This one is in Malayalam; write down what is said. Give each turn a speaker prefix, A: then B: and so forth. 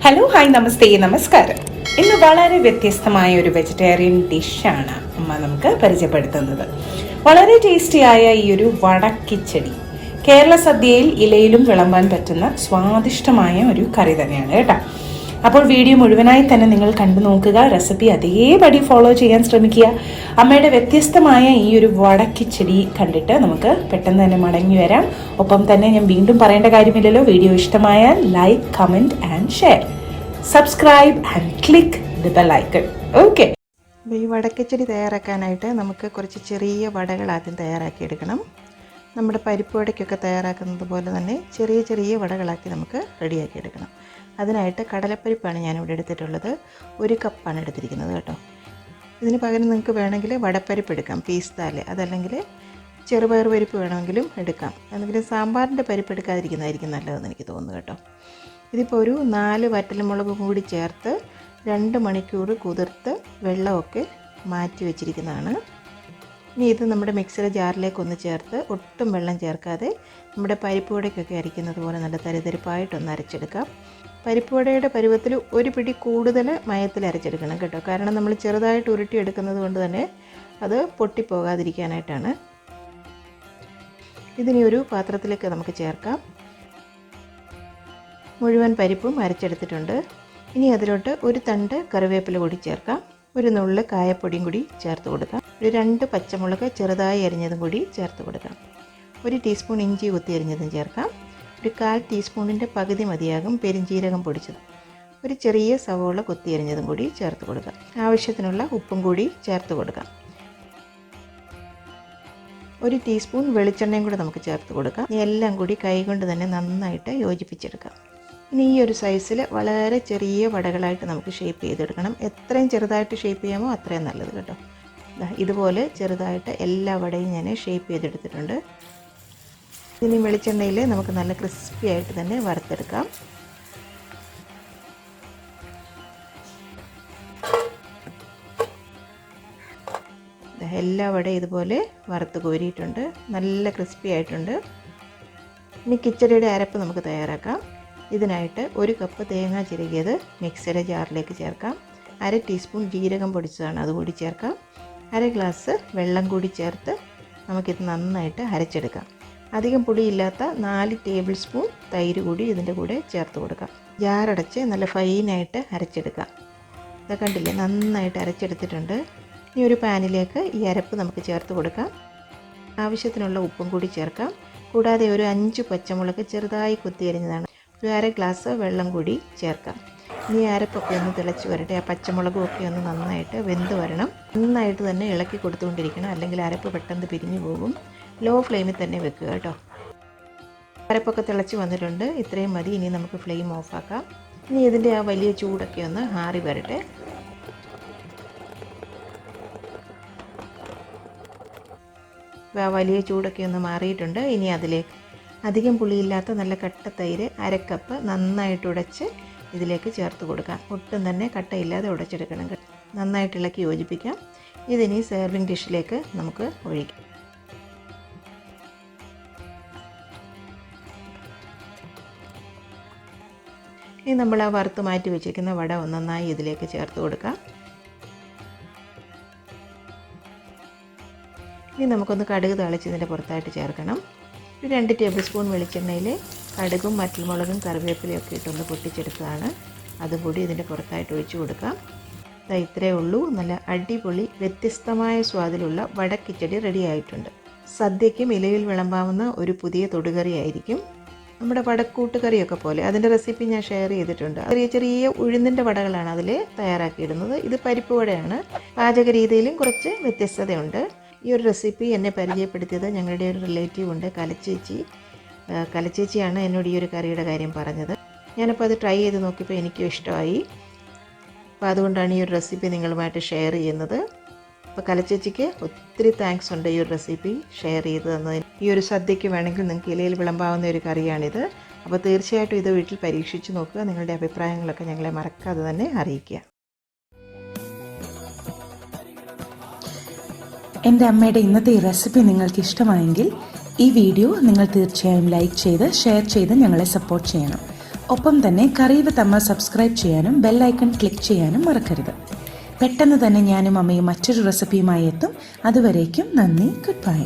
A: ഹലോ ഹായ് നമസ്തേ നമസ്കാരം. ഇന്ന് വളരെ വ്യത്യസ്തമായ ഒരു വെജിറ്റേറിയൻ ഡിഷാണ് അമ്മ നമുക്ക് പരിചയപ്പെടുത്തുന്നത്. വളരെ ടേസ്റ്റിയായ ഈ ഒരു വട കിച്ചടി കേരള സദ്യയിൽ ഇലയിലും വിളമ്പാൻ പറ്റുന്ന സ്വാദിഷ്ടമായ ഒരു കറി തന്നെയാണ് കേട്ടോ. അപ്പോൾ വീഡിയോ മുഴുവനായി തന്നെ നിങ്ങൾ കണ്ടു നോക്കുക, റെസിപ്പി അതേപടി ഫോളോ ചെയ്യാൻ ശ്രമിക്കുക. അമ്മയുടെ വ്യത്യസ്തമായ ഈ ഒരു വട കിച്ചടി കണ്ടിട്ട് നമുക്ക് പെട്ടെന്ന് തന്നെ മടങ്ങി വരാം. ഒപ്പം തന്നെ ഞാൻ വീണ്ടും പറയേണ്ട കാര്യമില്ലല്ലോ, വീഡിയോ ഇഷ്ടമായാൽ like, comment and share, subscribe and click the bell icon. Okay,
B: ഈ വടക്കിച്ചടി തയ്യാറാക്കാനായിട്ട് നമുക്ക് കുറച്ച് ചെറിയ വടകൾ ആദ്യം തയ്യാറാക്കിയെടുക്കണം. നമ്മുടെ പരിപ്പ് വടയ്ക്കൊക്കെ തയ്യാറാക്കുന്നത് പോലെ തന്നെ ചെറിയ ചെറിയ വടകളാക്കി നമുക്ക് റെഡിയാക്കിയെടുക്കണം. അതിനായിട്ട് കടലപ്പരിപ്പാണ് ഞാനിവിടെ എടുത്തിട്ടുള്ളത്. 1 കപ്പാണ് എടുത്തിരിക്കുന്നത് കേട്ടോ. ഇതിന് പകരം നിങ്ങൾക്ക് വേണമെങ്കിൽ വടപ്പരിപ്പ് എടുക്കാം, പീസ് ദാൽ. അതല്ലെങ്കിൽ ചെറുപയർ പരിപ്പ് വേണമെങ്കിലും എടുക്കാം. എന്തെങ്കിലും സാമ്പാറിൻ്റെ പരിപ്പ് എടുക്കാതിരിക്കുന്നതായിരിക്കും നല്ലതെന്ന് എനിക്ക് തോന്നുന്നു കേട്ടോ. ഇതിപ്പോൾ ഒരു 4 വറ്റൽമുളക് കൂടി ചേർത്ത് 2 മണിക്കൂർ കുതിർത്ത് വെള്ളമൊക്കെ മാറ്റി വെച്ചിരിക്കുന്നതാണ്. ഇനി ഇത് നമ്മുടെ മിക്സിയുടെ ജാറിലേക്ക് ഒന്ന് ചേർത്ത് ഒട്ടും വെള്ളം ചേർക്കാതെ നമ്മുടെ പരിപ്പ് വടയ്ക്കൊക്കെ അരയ്ക്കുന്നത് പോലെ നല്ല തരിതരിപ്പായിട്ടൊന്ന് അരച്ചെടുക്കാം. പരിപ്പ് വടയുടെ പരുവത്തിൽ ഒരു പിടി കൂടുതൽ മയത്തിൽ അരച്ചെടുക്കണം കേട്ടോ. കാരണം നമ്മൾ ചെറുതായിട്ട് ഉരുട്ടിയെടുക്കുന്നത് കൊണ്ട് തന്നെ അത് പൊട്ടിപ്പോകാതിരിക്കാനായിട്ടാണ്. ഇതിനി ഒരു പാത്രത്തിലേക്ക് നമുക്ക് ചേർക്കാം. മുഴുവൻ പരിപ്പും അരച്ചെടുത്തിട്ടുണ്ട്. ഇനി അതിലോട്ട് ഒരു തണ്ട് കറിവേപ്പില കൂടി ചേർക്കാം. ഒരു നുള്ള് കായപ്പൊടിയും കൂടി ചേർത്ത് കൊടുക്കാം. ഒരു 2 പച്ചമുളക് ചെറുതായി അരിഞ്ഞതും കൂടി ചേർത്ത് കൊടുക്കാം. 1 ടീസ്പൂൺ ഇഞ്ചി കുത്തി അരിഞ്ഞതും ചേർക്കാം. ഒരു 1/4 ടീസ്പൂണിൻ്റെ പകുതി മതിയാകും പെരിഞ്ജീരകം പൊടിച്ചത്. ഒരു ചെറിയ സവോള കൊത്തി അരിഞ്ഞതും കൂടി ചേർത്ത് കൊടുക്കാം. ആവശ്യത്തിനുള്ള ഉപ്പും കൂടി ചേർത്ത് കൊടുക്കാം. 1 ടീസ്പൂൺ വെളിച്ചെണ്ണയും കൂടി നമുക്ക് ചേർത്ത് കൊടുക്കാം. ഇനി എല്ലാം കൂടി കൈകൊണ്ട് തന്നെ നന്നായിട്ട് യോജിപ്പിച്ചെടുക്കാം. ഇനി ഈ ഒരു സൈസിൽ വളരെ ചെറിയ വടകളായിട്ട് നമുക്ക് ഷേപ്പ് ചെയ്തെടുക്കണം. എത്രയും ചെറുതായിട്ട് ഷേപ്പ് ചെയ്യാമോ അത്രയും നല്ലത് കേട്ടോ. ഇതുപോലെ ചെറുതായിട്ട് എല്ലാ വടയും ഞാൻ ഷേപ്പ് ചെയ്തെടുത്തിട്ടുണ്ട്. ഇനി വെളിച്ചെണ്ണയിൽ നമുക്ക് നല്ല ക്രിസ്പി ആയിട്ട് തന്നെ വറുത്തെടുക്കാം. എല്ലാ വടയും ഇതുപോലെ വറുത്ത് കോരിയിട്ടുണ്ട്, നല്ല ക്രിസ്പി ആയിട്ടുണ്ട്. ഇനി കിച്ചടിയുടെ അരപ്പ് നമുക്ക് തയ്യാറാക്കാം. ഇതിനായിട്ട് 1 കപ്പ് തേങ്ങ ചിരകിയത് മിക്സിയുടെ ജാറിലേക്ക് ചേർക്കാം. 1/2 ടീസ്പൂൺ ജീരകം പൊടിച്ചതാണ്, അതുകൂടി ചേർക്കാം. 1/2 ഗ്ലാസ് വെള്ളം കൂടി ചേർത്ത് നമുക്കിത് നന്നായിട്ട് അരച്ചെടുക്കാം. അധികം പുളിയില്ലാത്ത 4 ടേബിൾ സ്പൂൺ തൈര് കൂടി ഇതിൻ്റെ കൂടെ ചേർത്ത് കൊടുക്കാം. ജാറടച്ച് നല്ല ഫൈനായിട്ട് അരച്ചെടുക്കാം. ഇതൊക്കെ കണ്ടില്ലേ, നന്നായിട്ട് അരച്ചെടുത്തിട്ടുണ്ട്. ഇനി ഒരു പാനിലേക്ക് ഈ അരപ്പ് നമുക്ക് ചേർത്ത് കൊടുക്കാം. ആവശ്യത്തിനുള്ള ഉപ്പും കൂടി ചേർക്കാം. കൂടാതെ ഒരു 5 പച്ചമുളക് ചെറുതായി കുത്തിയരിഞ്ഞതാണ്. ഒരു 1/2 ഗ്ലാസ് വെള്ളം കൂടി ചേർക്കാം. ഇനി അരപ്പൊക്കെ ഒന്ന് തിളച്ച് വരട്ടെ. ആ പച്ചമുളകും ഒക്കെ ഒന്ന് നന്നായിട്ട് വെന്ത് വരണം. നന്നായിട്ട് തന്നെ ഇളക്കി കൊടുത്തുകൊണ്ടിരിക്കണം, അല്ലെങ്കിൽ അരപ്പ് പെട്ടെന്ന് പിരിഞ്ഞു പോകും. ലോ ഫ്ലെയിമിൽ തന്നെ വെക്കുക കേട്ടോ. അരപ്പൊക്കെ തിളച്ച് വന്നിട്ടുണ്ട്, ഇത്രയും മതി. ഇനി നമുക്ക് ഫ്ലെയിം ഓഫാക്കാം. ഇനി ഇതിൻ്റെ ആ വലിയ ചൂടൊക്കെ ഒന്ന് ആറി വരട്ടെ. ആ വലിയ ചൂടൊക്കെ ഒന്ന് മാറിയിട്ടുണ്ട്. ഇനി അതിലേക്ക് അധികം പുളിയില്ലാത്ത നല്ല കട്ട തൈര് 1/2 കപ്പ് നന്നായിട്ട് ഉടച്ച് ഇതിലേക്ക് ചേർത്ത് കൊടുക്കാം. ഒട്ടും തന്നെ കട്ടയില്ലാതെ ഉടച്ചെടുക്കണം. നന്നായിട്ട് ഇളക്കി യോജിപ്പിക്കാം. ഇതിനി സെർവിങ് ഡിഷിലേക്ക് നമുക്ക് ഒഴിക്കാം. ഇനി നമ്മൾ ആ വറുത്ത് മാറ്റി വെച്ചിരിക്കുന്ന വട നന്നായി ഇതിലേക്ക് ചേർത്ത് കൊടുക്കാം. ഇനി നമുക്കൊന്ന് കടുക് താളിച്ച് ഇതിൻ്റെ പുറത്തായിട്ട് ചേർക്കണം. ഒരു 2 ടേബിൾ സ്പൂൺ വെളിച്ചെണ്ണയിൽ കടുകും വറ്റൽമുളകും കറിവേപ്പിലയും ഒക്കെ ഇട്ടൊന്ന് പൊട്ടിച്ചെടുത്തതാണ്. അതുകൂടി ഇതിൻ്റെ പുറത്തായിട്ട് ഒഴിച്ചു കൊടുക്കാം. ഇത്രയേ ഉള്ളൂ. നല്ല അടിപൊളി വ്യത്യസ്തമായ സ്വാദിലുള്ള വട കിച്ചടി റെഡി ആയിട്ടുണ്ട്. സദ്യയ്ക്കും ഇലയിൽ വിളമ്പാവുന്ന ഒരു പുതിയ തൊടുകറി ആയിരിക്കും. നമ്മുടെ വടക്കൂട്ട് കറിയൊക്കെ പോലെ അതിൻ്റെ റെസിപ്പി ഞാൻ ഷെയർ ചെയ്തിട്ടുണ്ട്. ചെറിയ ചെറിയ ഉഴുന്നിൻ്റെ വടകളാണ് അതിൽ തയ്യാറാക്കിയിടുന്നത്. ഇത് പരിപ്പ് വടയാണ്. പാചക രീതിയിലും കുറച്ച് വ്യത്യസ്തതയുണ്ട്. ഈ ഒരു റെസിപ്പി എന്നെ പരിചയപ്പെടുത്തിയത് ഞങ്ങളുടെ ഒരു റിലേറ്റീവ് ഉണ്ട്, കലച്ചേച്ചിയാണ് എന്നോട് ഈ ഒരു കറിയുടെ കാര്യം പറഞ്ഞത്. ഞാനപ്പോൾ അത് ട്രൈ ചെയ്ത് നോക്കിയപ്പോൾ എനിക്കും ഇഷ്ടമായി. അപ്പോൾ അതുകൊണ്ടാണ് ഈ ഒരു റെസിപ്പി നിങ്ങളുമായിട്ട് ഷെയർ ചെയ്യുന്നത്. അപ്പോൾ കലച്ചേച്ചിക്ക് ഒത്തിരി താങ്ക്സ് ഉണ്ട് ഈ ഒരു റെസിപ്പി ഷെയർ ചെയ്ത് തന്നതിന്. ഈ ഒരു സദ്യയ്ക്ക് വേണമെങ്കിൽ നിങ്ങൾക്ക് ഇലയിൽ വിളമ്പാവുന്ന ഒരു കറിയാണിത്. അപ്പോൾ തീർച്ചയായിട്ടും ഇത് വീട്ടിൽ പരീക്ഷിച്ച് നോക്കുക. നിങ്ങളുടെ അഭിപ്രായങ്ങളൊക്കെ ഞങ്ങളെ മറക്കാതെ തന്നെ അറിയിക്കുക.
A: എൻ്റെ അമ്മയുടെ ഇന്നത്തെ ഈ റെസിപ്പി നിങ്ങൾക്ക് ഇഷ്ടമായെങ്കിൽ ഈ വീഡിയോ നിങ്ങൾ തീർച്ചയായും ലൈക്ക് ചെയ്ത് ഷെയർ ചെയ്ത് ഞങ്ങളെ സപ്പോർട്ട് ചെയ്യണം. ഒപ്പം തന്നെ കറി വിത്ത് അമ്മ സബ്സ്ക്രൈബ് ചെയ്യാനും ബെല്ലൈക്കൺ ക്ലിക്ക് ചെയ്യാനും മറക്കരുത്. പെട്ടെന്ന് തന്നെ ഞാനും അമ്മയും മറ്റൊരു റെസിപ്പിയുമായി എത്തും. അതുവരേക്കും നന്ദി, ഗുഡ് ബൈ.